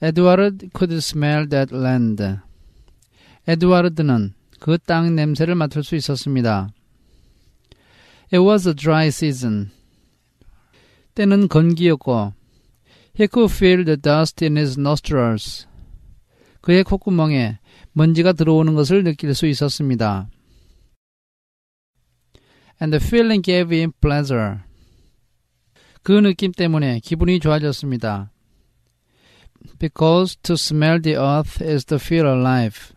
Edward could smell that land. 에드와르드는 그 땅 냄새를 맡을 수 있었습니다. It was a dry season. 때는 건기였고 He could feel the dust in his nostrils. 그의 콧구멍에 먼지가 들어오는 것을 느낄 수 있었습니다. And the feeling gave him pleasure. 그 느낌 때문에 기분이 좋아졌습니다. Because to smell the earth is to feel alive.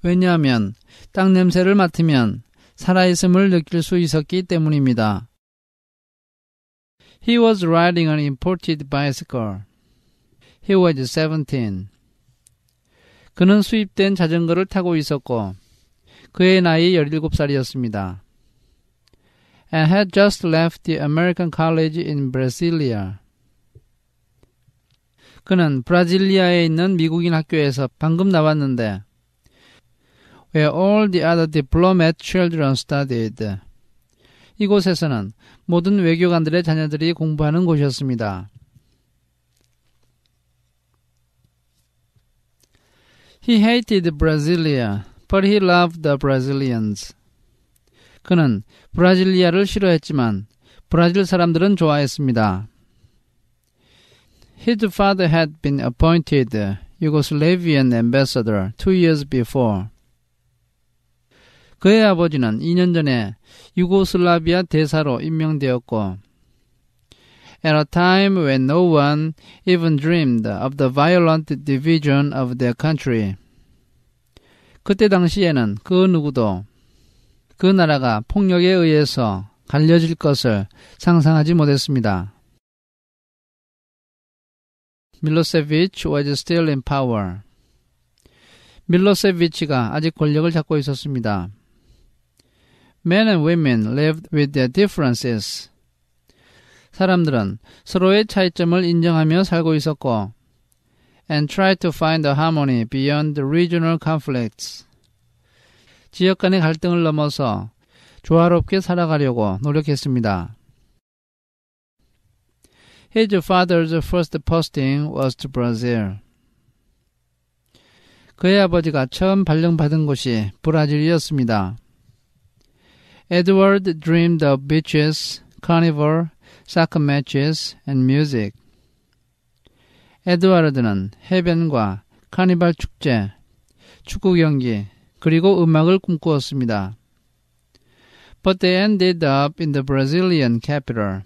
왜냐하면 땅 냄새를 맡으면 살아있음을 느낄 수 있었기 때문입니다. He was riding an imported bicycle. He was 17. 그는 수입된 자전거를 타고 있었고 그의 나이 17살이었습니다. And had just left the American College in Brasilia. 그는 브라질리아에 있는 미국인 학교에서 방금 나왔는데 where all the other diplomat children studied. 이곳에서는 모든 외교관들의 자녀들이 공부하는 곳이었습니다. He hated Brasilia, but he loved the Brazilians. 그는 브라질리아를 싫어했지만 브라질 사람들은 좋아했습니다. His father had been appointed Yugoslavian ambassador 2 years before. 그의 아버지는 2년 전에 유고슬라비아 대사로 임명되었고 at a time when no one even dreamed of the violent division of their country. 그때 당시에는 그 누구도 그 나라가 폭력에 의해서 갈려질 것을 상상하지 못했습니다. 밀로세비치 was still in power. 밀로세비치가 아직 권력을 잡고 있었습니다. Men and women lived with their differences. 사람들은 서로의 차이점을 인정하며 살고 있었고 and tried to find a harmony beyond the regional conflicts. 지역 간의 갈등을 넘어서 조화롭게 살아가려고 노력했습니다. His father's first posting was to Brazil. 그의 아버지가 처음 발령받은 곳이 브라질이었습니다. Edward dreamed of beaches, carnival, soccer matches, and music. 에드와르드는 해변과 카니발 축제, 축구 경기, 그리고 음악을 꿈꾸었습니다. But they ended up in the Brazilian capital,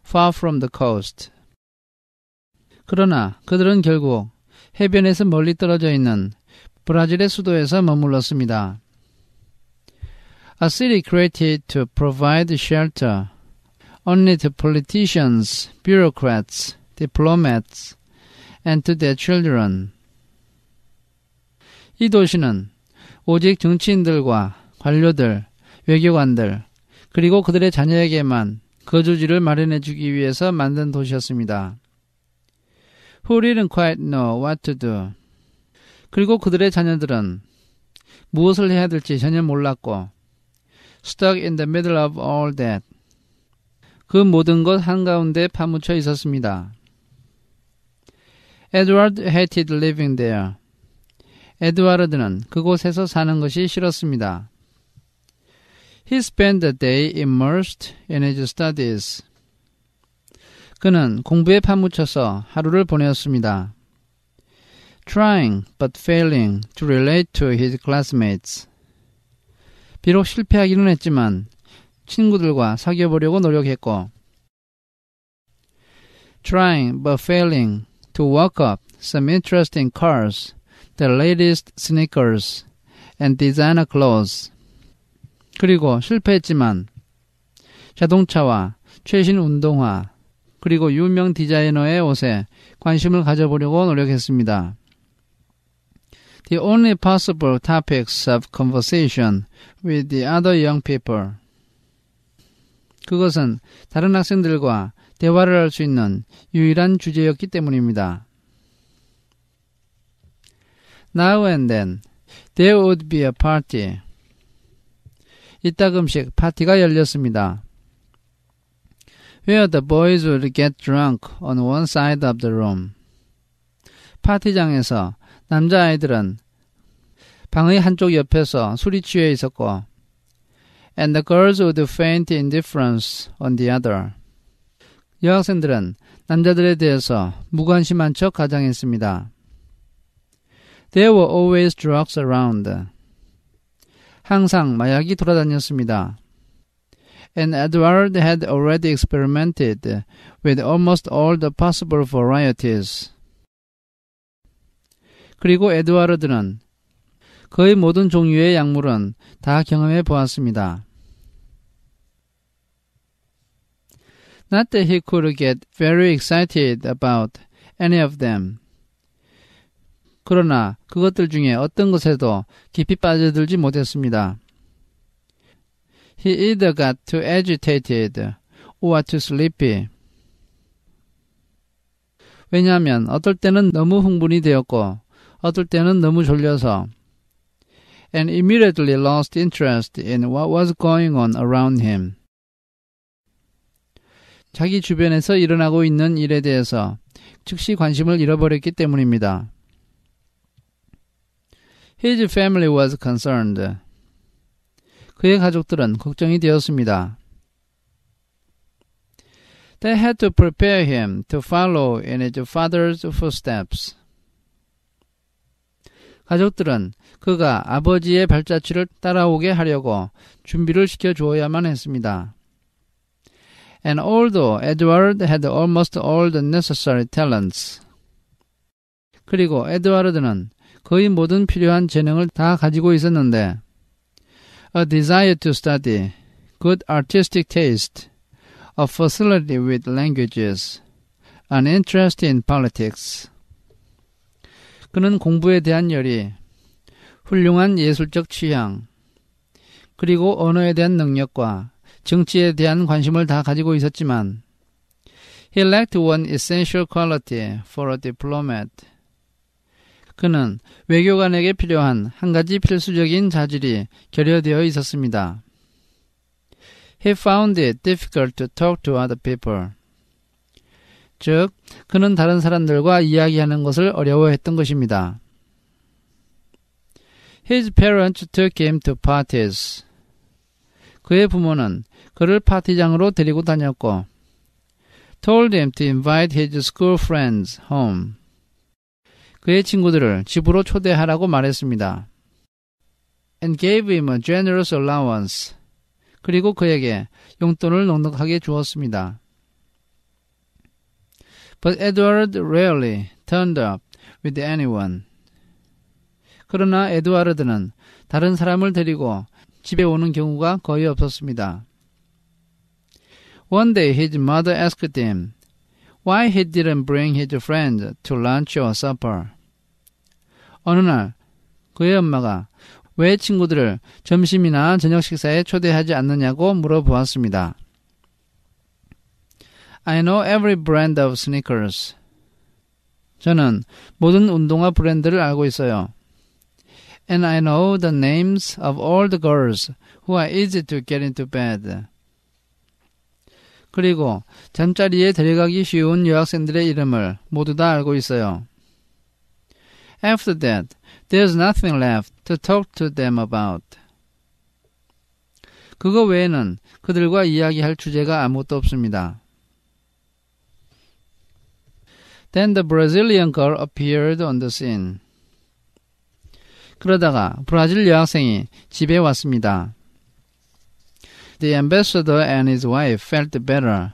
far from the coast. 그러나 그들은 결국 해변에서 멀리 떨어져 있는 브라질의 수도에서 머물렀습니다. A city created to provide shelter only to politicians, bureaucrats, diplomats, and to their children. 이 도시는 오직 정치인들과 관료들, 외교관들, 그리고 그들의 자녀에게만 거주지를 마련해 주기 위해서 만든 도시였습니다. Who didn't quite know what to do. 그리고 그들의 자녀들은 무엇을 해야 될지 전혀 몰랐고 stuck in the middle of all that. 그 모든 것 한가운데 파묻혀 있었습니다. Edward hated living there. 에드와르드는 그곳에서 사는 것이 싫었습니다. He spent the day immersed in his studies. 그는 공부에 파묻혀서 하루를 보내었습니다. Trying but failing to relate to his classmates. 비록 실패하기는 했지만 친구들과 사귀어보려고 노력했고 Trying but failing to walk up some interesting cars, the latest sneakers, and designer clothes. 그리고 실패했지만 자동차와 최신 운동화 그리고 유명 디자이너의 옷에 관심을 가져보려고 노력했습니다. The only possible topics of conversation with the other young people. 그것은 다른 학생들과 대화를 할 수 있는 유일한 주제였기 때문입니다. Now and then, there would be a party. 이따금씩 파티가 열렸습니다. Where the boys would get drunk on one side of the room. 파티장에서 남자아이들은 방의 한쪽 옆에서 술이 취해 있었고 and the girls would feign indifference on the other. 여학생들은 남자들에 대해서 무관심한 척 가장했습니다. There were always drugs around. 항상 마약이 돌아다녔습니다. And Edward had already experimented with almost all the possible varieties. 그리고 에드와르드는 거의 모든 종류의 약물은 다 경험해 보았습니다. Not that he could get very excited about any of them. 그러나 그것들 중에 어떤 것에도 깊이 빠져들지 못했습니다. He either got too agitated or too sleepy. 왜냐하면 어떨 때는 너무 흥분이 되었고 어떨 때는 너무 졸려서 and immediately lost interest in what was going on around him. 자기 주변에서 일어나고 있는 일에 대해서 즉시 관심을 잃어버렸기 때문입니다. His family was concerned. 그의 가족들은 걱정이 되었습니다. They had to prepare him to follow in his father's footsteps. 가족들은 그가 아버지의 발자취를 따라오게 하려고 준비를 시켜주어야만 했습니다. And although Edward had almost all the necessary talents, 그리고 에드와르드는 거의 모든 필요한 재능을 다 가지고 있었는데, a desire to study, good artistic taste, a facility with languages, an interest in politics. 그는 공부에 대한 열의, 훌륭한 예술적 취향, 그리고 언어에 대한 능력과 정치에 대한 관심을 다 가지고 있었지만 he lacked one essential quality for a diplomat. 그는 외교관에게 필요한 한 가지 필수적인 자질이 결여되어 있었습니다. He found it difficult to talk to other people. 즉, 그는 다른 사람들과 이야기하는 것을 어려워했던 것입니다. His parents took him to parties. 그의 부모는 그를 파티장으로 데리고 다녔고 told him to invite his school friends home. 그의 친구들을 집으로 초대하라고 말했습니다. And gave him a generous allowance. 그리고 그에게 용돈을 넉넉하게 주었습니다. But Edward rarely turned up with anyone. 그러나 에드와르드는 다른 사람을 데리고 집에 오는 경우가 거의 없었습니다. One day his mother asked him why he didn't bring his friend to lunch or supper. 어느 날 그의 엄마가 왜 친구들을 점심이나 저녁 식사에 초대하지 않느냐고 물어보았습니다. I know every brand of sneakers. 저는 모든 운동화 브랜드를 알고 있어요. And I know the names of all the girls who are easy to get into bed. 그리고 잠자리에 데려가기 쉬운 여학생들의 이름을 모두 다 알고 있어요. After that, there's nothing left to talk to them about. 그거 외에는 그들과 이야기할 주제가 아무것도 없습니다. Then the Brazilian girl appeared on the scene. 그러다가 브라질 여학생이 집에 왔습니다. The ambassador and his wife felt better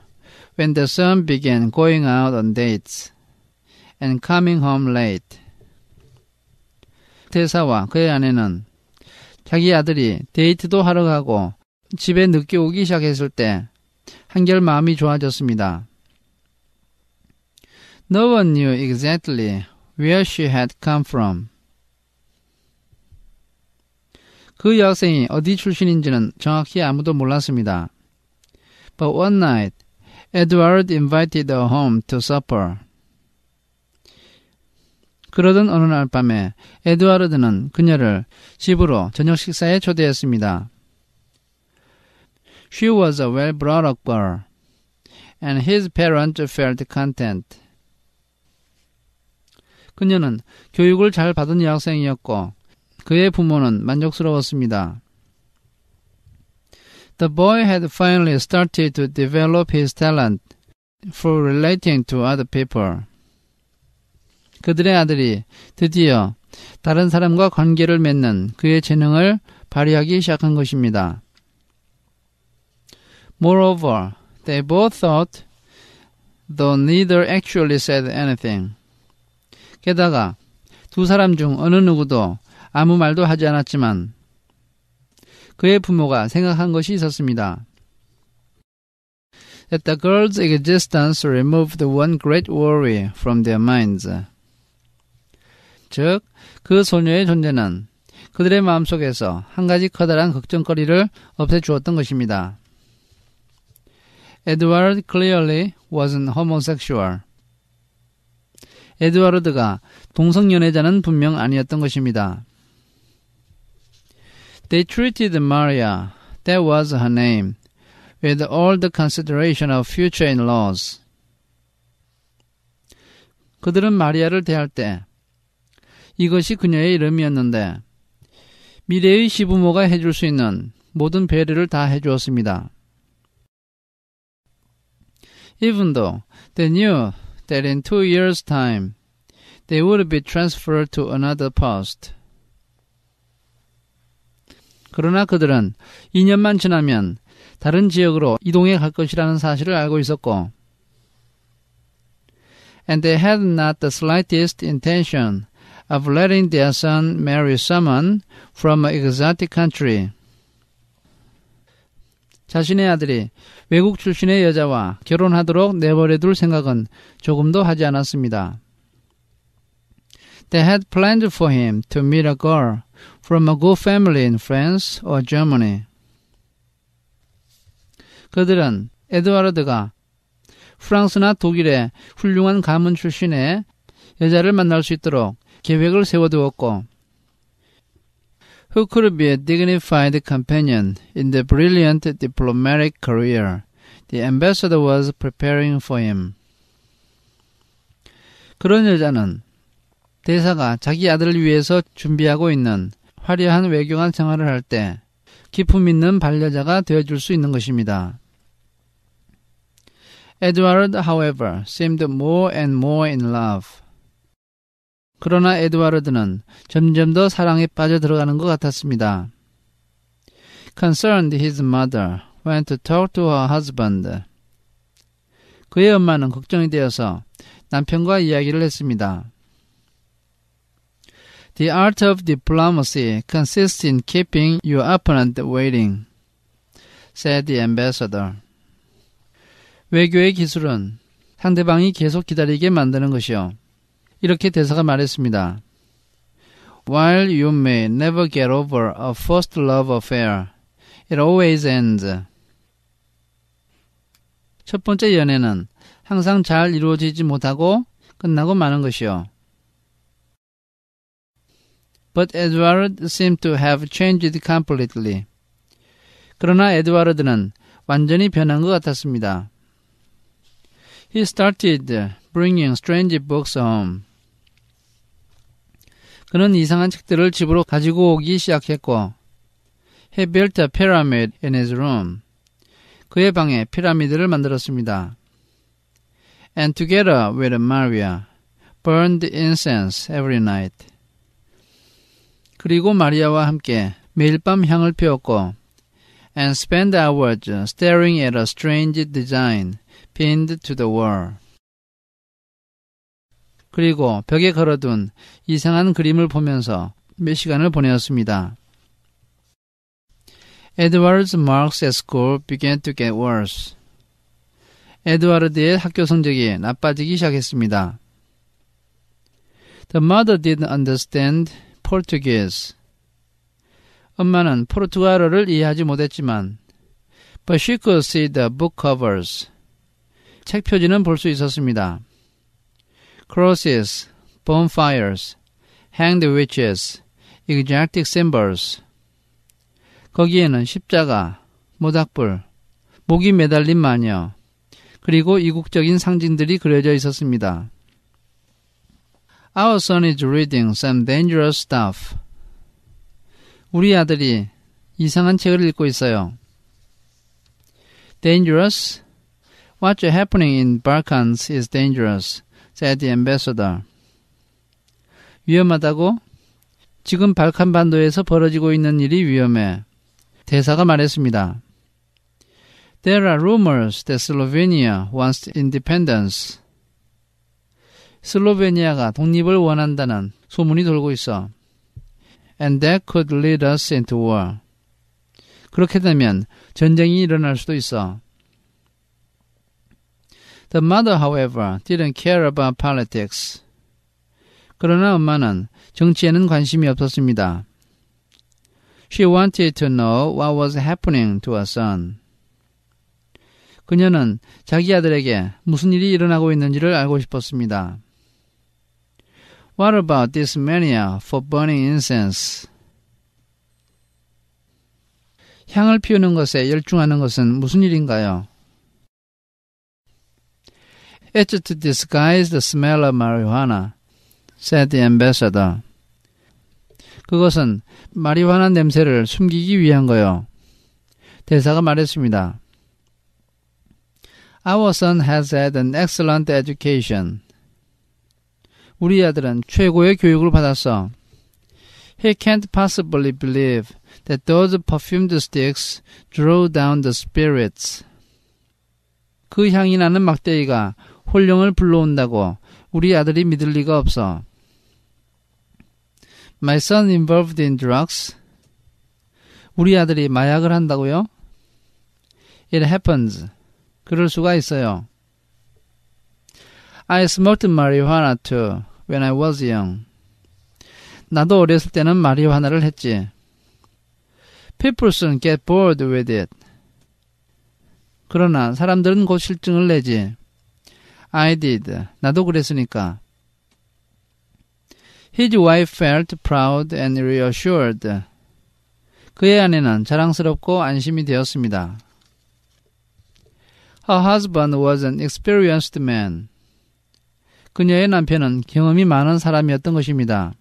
when the son began going out on dates and coming home late. 대사와 그의 아내는 자기 아들이 데이트도 하러 가고 집에 늦게 오기 시작했을 때 한결 마음이 좋아졌습니다. No one knew exactly where she had come from. 그 여학생이 어디 출신인지는 정확히 아무도 몰랐습니다. But one night, Edward invited her home to supper. 그러던 어느 날 밤에 에드와르드는 그녀를 집으로 저녁 식사에 초대했습니다. She was a well-brought-up girl, and his parents felt content. 그녀는 교육을 잘 받은 여학생이었고 그의 부모는 만족스러웠습니다. The boy had finally started to develop his talent for relating to other people. 그들의 아들이 드디어 다른 사람과 관계를 맺는 그의 재능을 발휘하기 시작한 것입니다. Moreover, they both thought, though neither actually said anything. 게다가 두 사람 중 어느 누구도 아무 말도 하지 않았지만 그의 부모가 생각한 것이 있었습니다. That the girl's existence removed one great worry from their minds. 즉, 그 소녀의 존재는 그들의 마음속에서 한 가지 커다란 걱정거리를 없애주었던 것입니다. Edward clearly wasn't homosexual. 에드와르드가 동성연애자는 분명 아니었던 것입니다. They treated Maria, that was her name, with all the consideration of future in-laws. 그들은 마리아를 대할 때 이것이 그녀의 이름이었는데 미래의 시부모가 해줄 수 있는 모든 배려를 다 해주었습니다. Even though they knew that in 2 years' time they would be transferred to another post. 그러나 그들은 2년만 지나면 다른 지역으로 이동해 갈 것이라는 사실을 알고 있었고 and they had not the slightest intention of letting their son marry someone from an exotic country. 자신의 아들이 외국 출신의 여자와 결혼하도록 내버려둘 생각은 조금도 하지 않았습니다. They had planned for him to meet a girl from a good family in France or Germany. 그들은 에드와르드가 프랑스나 독일의 훌륭한 가문 출신의 여자를 만날 수 있도록 계획을 세워두었고 who could be a dignified companion in the brilliant diplomatic career the ambassador was preparing for him. 그런 여자는 대사가 자기 아들을 위해서 준비하고 있는 화려한 외교관 생활을 할 때 기품 있는 반려자가 되어줄 수 있는 것입니다. Edward, however, seemed more and more in love. 그러나 에드와르드는 점점 더 사랑에 빠져 들어가는 것 같았습니다. Concerned, his mother went to talk to her husband. 그의 엄마는 걱정이 되어서 남편과 이야기를 했습니다. The art of diplomacy consists in keeping your opponent waiting, said the ambassador. 외교의 기술은 상대방이 계속 기다리게 만드는 것이요. 이렇게 대사가 말했습니다. While you may never get over a first love affair, it always ends. 첫 번째 연애는 항상 잘 이루어지지 못하고 끝나고 마는 것이요. But Edward seemed to have changed completely. 그러나 에드와르드는 완전히 변한 것 같았습니다. He started bringing strange books home. 그는 이상한 책들을 집으로 가지고 오기 시작했고 He built a pyramid in his room. 그의 방에 피라미드를 만들었습니다. And together with Maria, burned incense every night. 그리고 마리아와 함께 매일 밤 향을 피웠고 and spent hours staring at a strange design pinned to the wall. 그리고 벽에 걸어둔 이상한 그림을 보면서 몇 시간을 보내었습니다. Edward's marks at school began to get worse. 에드와르드의 학교 성적이 나빠지기 시작했습니다. The mother didn't understand Portuguese. 엄마는 포르투갈어를 이해하지 못했지만 but she could see the book covers. 책 표지는 볼 수 있었습니다. Crosses, bonfires, hanged witches, exotic symbols. 거기에는 십자가, 모닥불, 목이 매달린 마녀, 그리고 이국적인 상징들이 그려져 있었습니다. Our son is reading some dangerous stuff. 우리 아들이 이상한 책을 읽고 있어요. Dangerous? What's happening in Balkans is dangerous, said the ambassador. 위험하다고? 지금 발칸 반도에서 벌어지고 있는 일이 위험해. 대사가 말했습니다. There are rumors that Slovenia wants independence. 슬로베니아가 독립을 원한다는 소문이 돌고 있어. And that could lead us into war. 그렇게 되면 전쟁이 일어날 수도 있어. The mother, however, didn't care about politics. 그러나 엄마는 정치에는 관심이 없었습니다. She wanted to know what was happening to her son. 그녀는 자기 아들에게 무슨 일이 일어나고 있는지를 알고 싶었습니다. What about this mania for burning incense? 향을 피우는 것에 열중하는 것은 무슨 일인가요? It's to disguise the smell of marijuana, said the ambassador. 그것은 마리화나 냄새를 숨기기 위한 거요. 대사가 말했습니다. Our son has had an excellent education. 우리 아들은 최고의 교육을 받았어. He can't possibly believe that those perfumed sticks draw down the spirits. 그 향이 나는 막대기가 혼령을 불러온다고 우리 아들이 믿을 리가 없어. My son involved in drugs? 우리 아들이 마약을 한다고요? It happens. 그럴 수가 있어요. I smoked marijuana too when I was young. 나도 어렸을 때는 마리화나를 했지. People soon get bored with it. 그러나 사람들은 곧 실증을 내지. I did. 나도 그랬으니까. His wife felt proud and reassured. 그의 아내는 자랑스럽고 안심이 되었습니다. Her husband was an experienced man. 그녀의 남편은 경험이 많은 사람이었던 것입니다.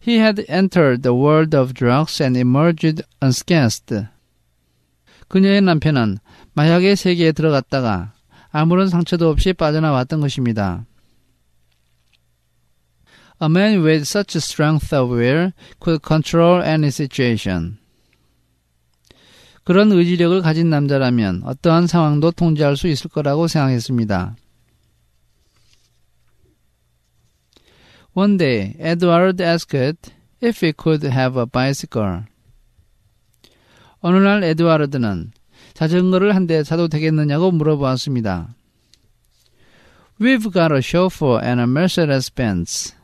He had entered the world of drugs and emerged unscathed. 그녀의 남편은 마약의 세계에 들어갔다가 아무런 상처도 없이 빠져나왔던 것입니다. A man with such strength of will could control any situation. 그런 의지력을 가진 남자라면 어떠한 상황도 통제할 수 있을 거라고 생각했습니다. One day, Edward asked if he could have a bicycle. 어느 날 에드와르드는 자전거를 한 대 사도 되겠느냐고 물어보았습니다. We've got a chauffeur and a Mercedes-Benz.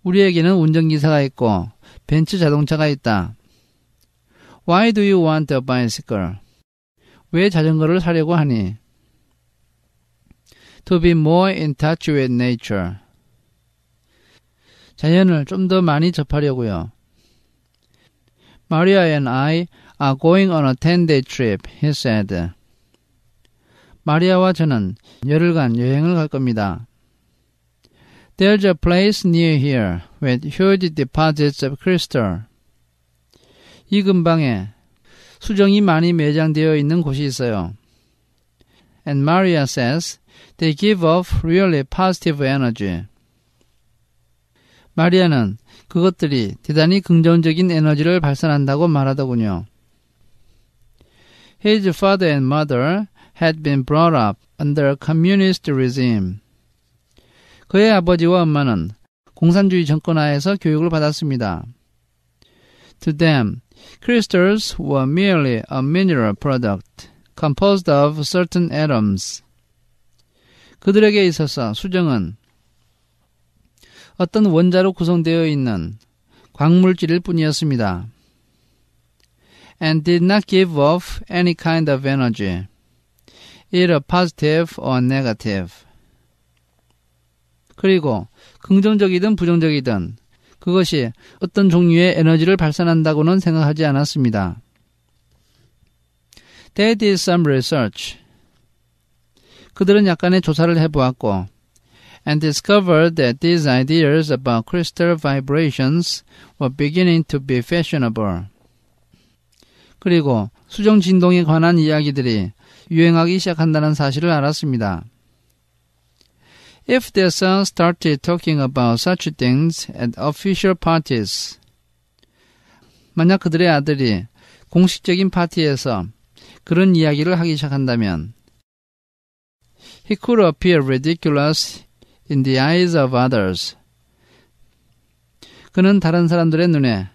우리에게는 운전기사가 있고 벤츠 자동차가 있다. Why do you want a bicycle? 왜 자전거를 사려고 하니? To be more in touch with nature. 자연을 좀 더 많이 접하려고요. Maria and I are going on a 10-day trip, he said. 마리아와 저는 열흘간 여행을 갈 겁니다. There's a place near here with huge deposits of crystal. 이 근방에 수정이 많이 매장되어 있는 곳이 있어요. And Maria says they give off really positive energy. 마리아는 그것들이 대단히 긍정적인 에너지를 발산한다고 말하더군요. His father and mother had been brought up under a communist regime. 그의 아버지와 엄마는 공산주의 정권 하에서 교육을 받았습니다. To them, crystals were merely a mineral product composed of certain atoms. 그들에게 있어서 수정은 어떤 원자로 구성되어 있는 광물질일 뿐이었습니다. And did not give off any kind of energy, either positive or negative. 그리고 긍정적이든 부정적이든 그것이 어떤 종류의 에너지를 발산한다고는 생각하지 않았습니다. They did some research. 그들은 약간의 조사를 해보았고 and discovered that these ideas about crystal vibrations were beginning to be fashionable. 그리고 수정 진동에 관한 이야기들이 유행하기 시작한다는 사실을 알았습니다. If their son started talking about such things at official parties, 만약 그들의 아들이 공식적인 파티에서 그런 이야기를 하기 시작한다면 he could appear ridiculous in the eyes of others. 그는 다른 사람들의 눈에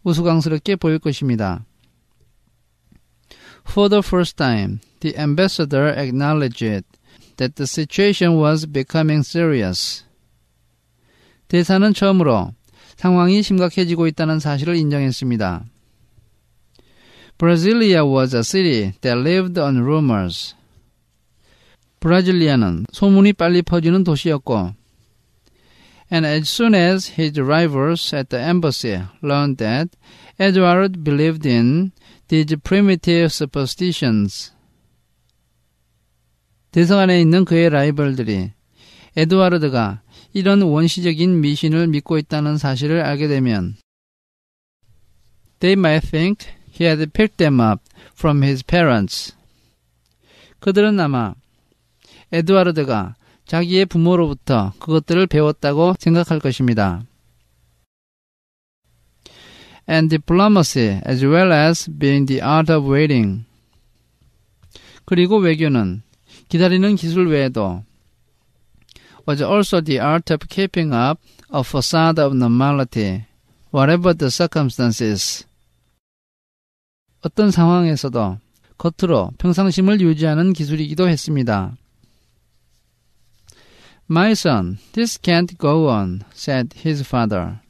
우스꽝스럽게 보일 것입니다. For the first time, the ambassador acknowledged that the situation was becoming serious. 대사는 처음으로 상황이 심각해지고 있다는 사실을 인정했습니다. Brasilia was a city that lived on rumors. 브라질리아는 소문이 빨리 퍼지는 도시였고, and as soon as his rivals at the embassy learned that Edward believed in these primitive superstitions, 대사관에 있는 그의 라이벌들이 에드와르드가 이런 원시적인 미신을 믿고 있다는 사실을 알게 되면 they might think he had picked them up from his parents. 그들은 아마 에드와르드가 자기의 부모로부터 그것들을 배웠다고 생각할 것입니다. And diplomacy as well as being the art of waiting. 그리고 외교는 기다리는 기술 외에도 was also the art of keeping up a facade of normality, whatever the circumstances. 어떤 상황에서도 겉으로 평상심을 유지하는 기술이기도 했습니다. My son, this can't go on, said his father.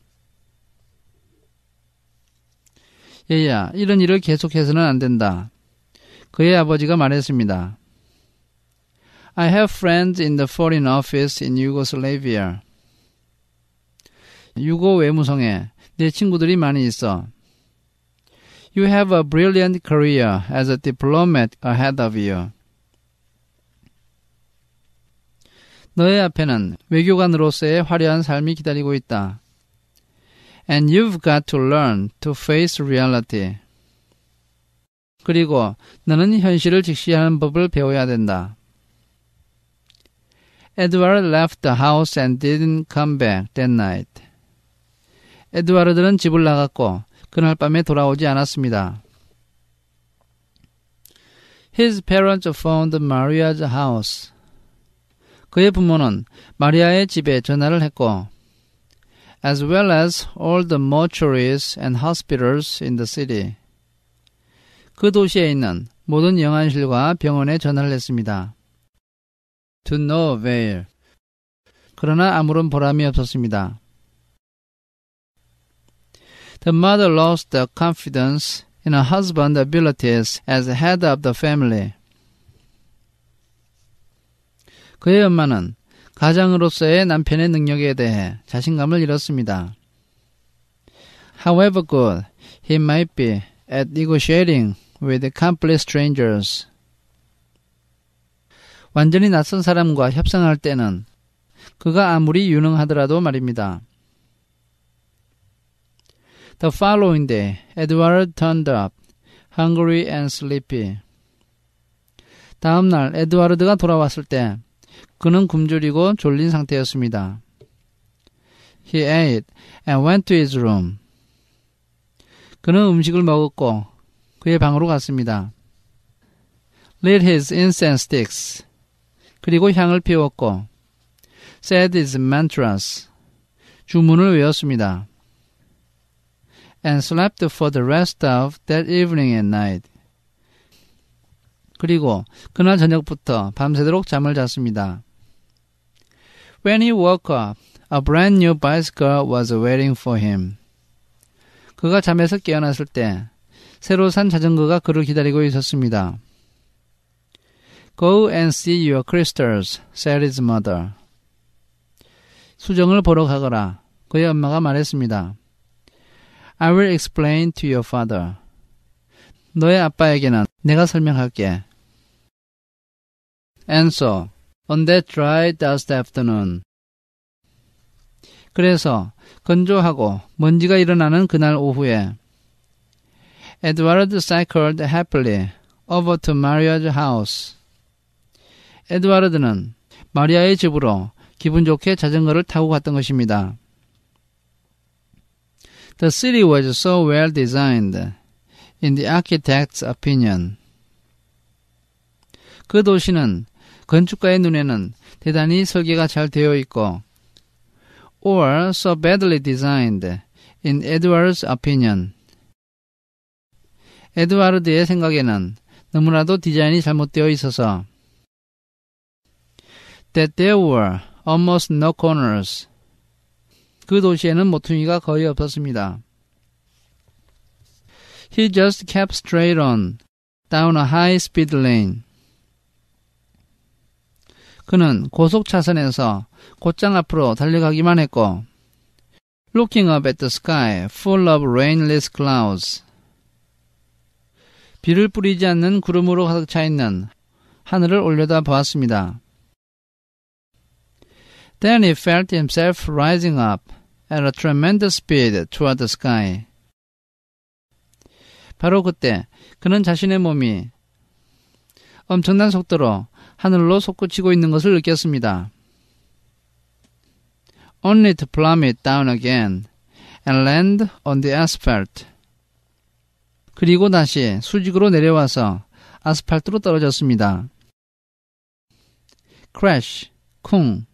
얘야, 이런 일을 계속해서는 안 된다. 그의 아버지가 말했습니다. I have friends in the foreign office in Yugoslavia. 유고 외무성에 내 친구들이 많이 있어. You have a brilliant career as a diplomat ahead of you. 너의 앞에는 외교관으로서의 화려한 삶이 기다리고 있다. And you've got to learn to face reality. 그리고 너는 현실을 직시하는 법을 배워야 된다. Edward left the house and didn't come back that night. 에드와르드는 집을 나갔고 그날 밤에 돌아오지 않았습니다. His parents found Maria's house. 그의 부모는 마리아의 집에 전화를 했고 as well as all the mortuaries and hospitals in the city. 그 도시에 있는 모든 영안실과 병원에 전화를 했습니다. To no avail. 그러나 아무런 보람이 없었습니다. The mother lost the confidence in her husband's abilities as head of the family. 그의 엄마는 가장으로서의 남편의 능력에 대해 자신감을 잃었습니다. However good he might be at negotiating with complete strangers. 완전히 낯선 사람과 협상할 때는 그가 아무리 유능하더라도 말입니다. The following day, Edward turned up, hungry and sleepy. 다음 날 에드와르드가 돌아왔을 때 그는 굶주리고 졸린 상태였습니다. He ate and went to his room. 그는 음식을 먹었고 그의 방으로 갔습니다. Lit his incense sticks. 그리고 향을 피웠고 said his mantras. 주문을 외웠습니다. And slept for the rest of that evening and night. 그리고 그날 저녁부터 밤새도록 잠을 잤습니다. When he woke up, a brand new bicycle was waiting for him. 그가 잠에서 깨어났을 때 새로 산 자전거가 그를 기다리고 있었습니다. Go and see your crystals, said his mother. 수정을 보러 가거라. 그의 엄마가 말했습니다. I will explain to your father. 너의 아빠에게는 내가 설명할게. And so, on that dry, dusty afternoon, 그래서 건조하고 먼지가 일어나는 그날 오후에 Edward cycled happily over to Maria's house. 에드와르드는 마리아의 집으로 기분 좋게 자전거를 타고 갔던 것입니다. The city was so well designed in the architect's opinion. 그 도시는 건축가의 눈에는 대단히 설계가 잘 되어 있고 or so badly designed in Edward's opinion. 에드와르드의 생각에는 너무나도 디자인이 잘못되어 있어서 that there were almost no corners. 그 도시에는 모퉁이가 거의 없었습니다. He just kept straight on down a high-speed lane. 그는 고속 차선에서 곧장 앞으로 달려가기만 했고 looking up at the sky full of rainless clouds. 비를 뿌리지 않는 구름으로 가득 차 있는 하늘을 올려다 보았습니다. Then he felt himself rising up at a tremendous speed toward the sky. 바로 그때 그는 자신의 몸이 엄청난 속도로 하늘로 솟구치고 있는 것을 느꼈습니다. Only to plummet down again and land on the asphalt. 그리고 다시 수직으로 내려와서 아스팔트로 떨어졌습니다. Crash, 쿵.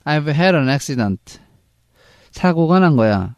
I've had an accident. 사고가 난 거야.